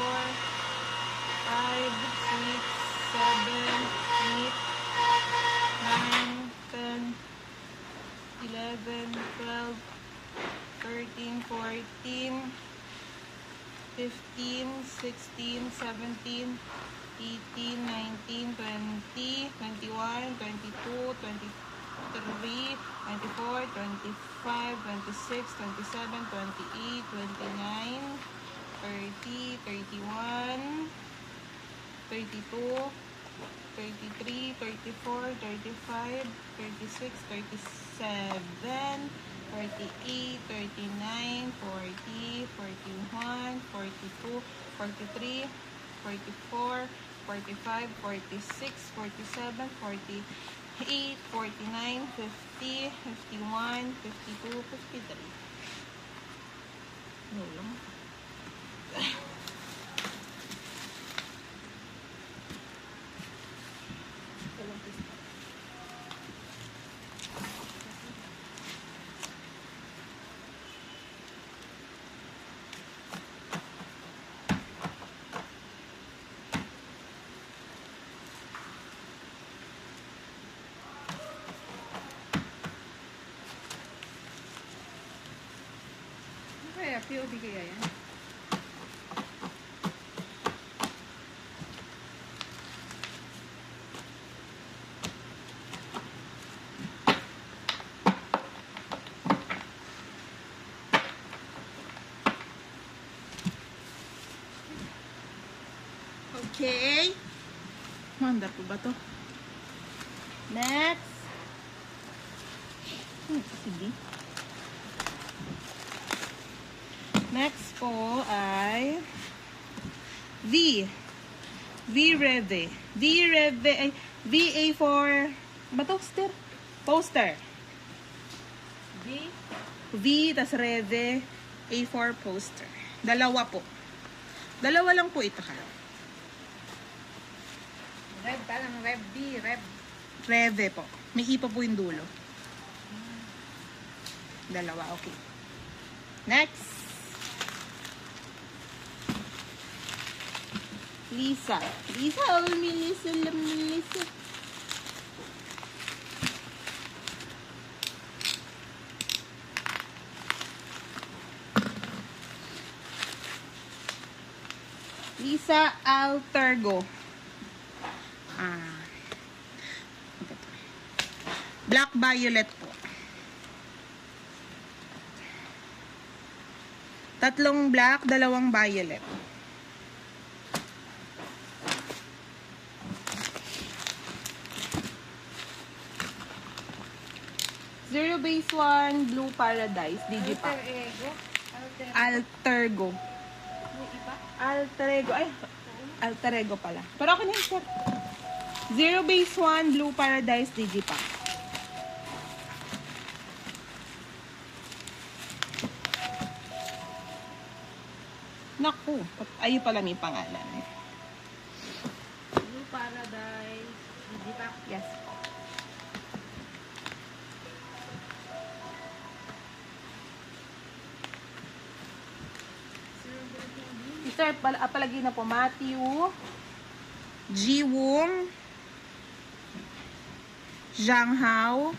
5, 6, 7, 8, 9, 10, 11, 12, 13, 14, 15, 16, 17, 18, 19, 20, 21, 22, 23, 24, 25, 26, 27, 28, 29, 30, 31, 32, 33, 34, 35, 36, 37, 38, 39, 40, 41, 42, 43, 44, 45, 46, 47, 48, 49, 50, 51, 52, 53. Ano lang? Ano kaya? POV kaya yan? Okay. Mandar po ba to? Next. Sige. Next po ay V. V Reve. V Reve ay VA for ba to? Poster. V tas Reve A4 poster. Dalawa po. Dalawa lang po ito ka. Rev, parang Rev B, Rev. Reve po. May ipa po yung dulo. Dalawa, okay. Next. Lisa. Lisa, oh, Melissa, Melissa. Lisa Altergo. Ito to. Black Violet po. Tatlong black, dalawang violet. Zero base 1, Blue Paradise, Digipack. Alter ego. Altergo. May iba? Alterego. Ay, Alterego pala. Pero ako na yun, sir. Zero base 1, Blue Paradise, Digipack. Naku, ayun pala may pangalan. Blue Paradise. Digipack. Yes. Sir, palagi na po, Matthew, Ji Wong, Zhang Hao,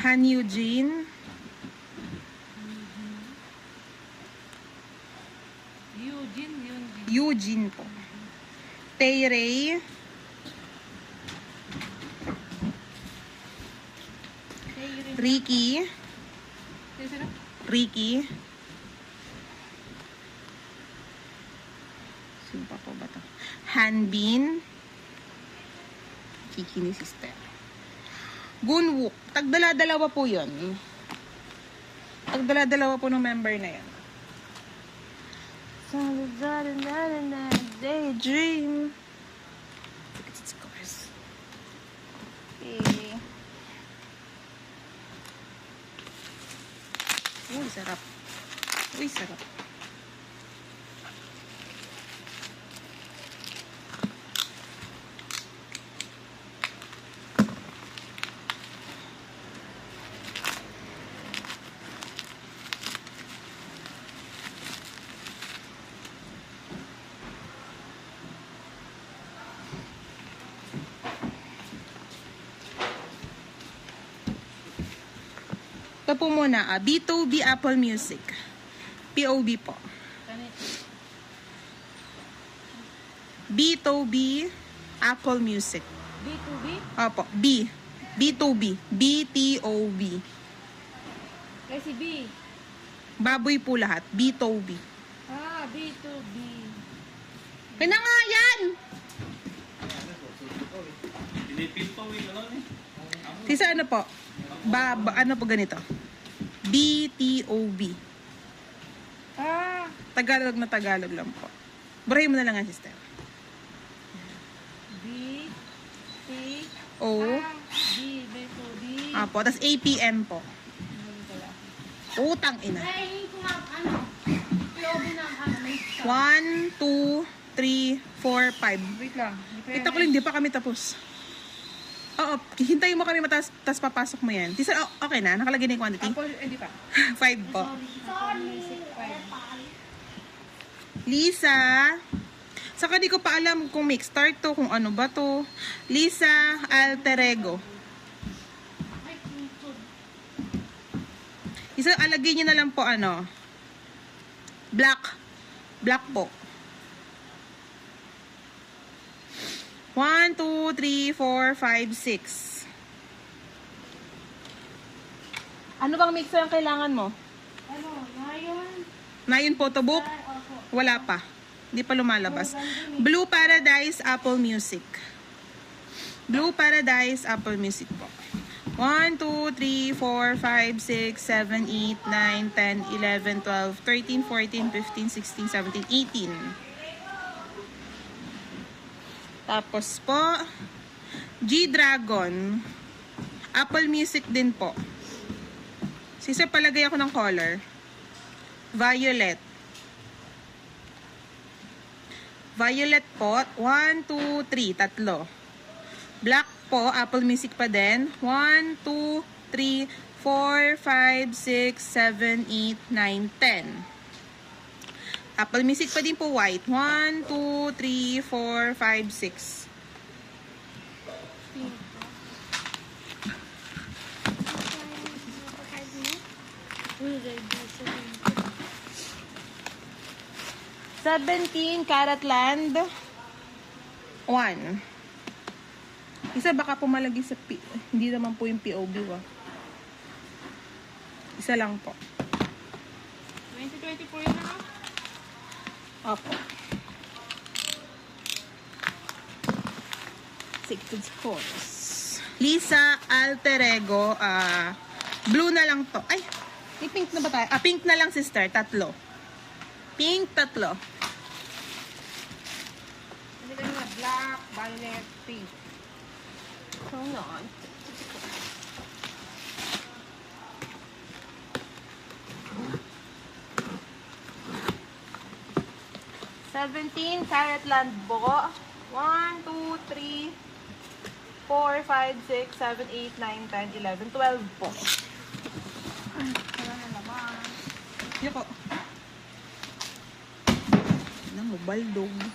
Han Eugene, Eugene po, Tay Ray, Ricky, Ricky, sino pa po ba to? Hanbin, Kiki ni sister. Gunwook, tagdala-dalawa po yun. Tagdala-dalawa po ng member na yan. Daydream. It's course. Okay. Uy, sarap. Uy, sarap. Ito po muna, B2B Apple Music. POB po. B2B Apple Music. B2B? Opo, B. B2B. B-T-O-B. Kasi B. Baboy po lahat. B2B. Ah, B to B. Kaya nga yan! Pilipin pa, wait, ano eh? Sisa ano po? Ano po ganito? B-T-O-B. Ah, Tagalog na Tagalog lang po. Burahin mo na lang yan, sister. B, T, O. B to B. Apo. Tapos APM po. Utang ina. Ay, kung ano, POB na, may 1, 2, 3, 4, 5. Wait lang. Kita ko lang, hindi pa kami tapos. Oo, hintayin mo kami matas, tas papasok mo yan. Tisa, okay na? Nakalagay na yung quantity? Apple, hindi pa. 5 po. Music 5. Lisa. Saka di ko pa alam kung mix start to, kung ano ba to. Lisa Alterego. Isa, alagay niyo na lang po ano. Black. Black po. 1, 2, 3, 4, 5, 6. Ano bang mixer ang kailangan mo? Ano, ngayon? Nayon photo book? Wala pa. Hindi pa lumalabas. Blue Paradise Apple Music. Blue Paradise Apple Music po. 1, 2, 3, 4, 5, 6, 7, 8, 9, 10, 11, 12, 13, 14, 15, 16, 17, 18. Tapos po, G-Dragon. Apple Music din po. Sisa palagay ako ng color. Violet. Violet po. 1, 2, 3. Tatlo. Black po. Apple Music pa din. 1, 2, 3, 4, 5, 6, 7, 8, 9, 10. Apple Music pa din po white. 1, 2, 3, 4, 5, 6. $17 Caratland 1. Isa baka pumalagi sa hindi naman po yung POB wa. Isa lang po. 2024 yun na. Opo. Sacred Force. Lisa Alterego. Blue na lang to. Ay, may pink na ba tayo? Pink na lang, sister. Tatlo. Pink, tatlo. Hindi ka nga black, violet, pink. Hold on. $17 Caratland po. 1, 2, 3, 4, 5, 6, 7, 8, 9, 10, 11, 12 po. Wala na naman. Yoko. Ano mo, baldog.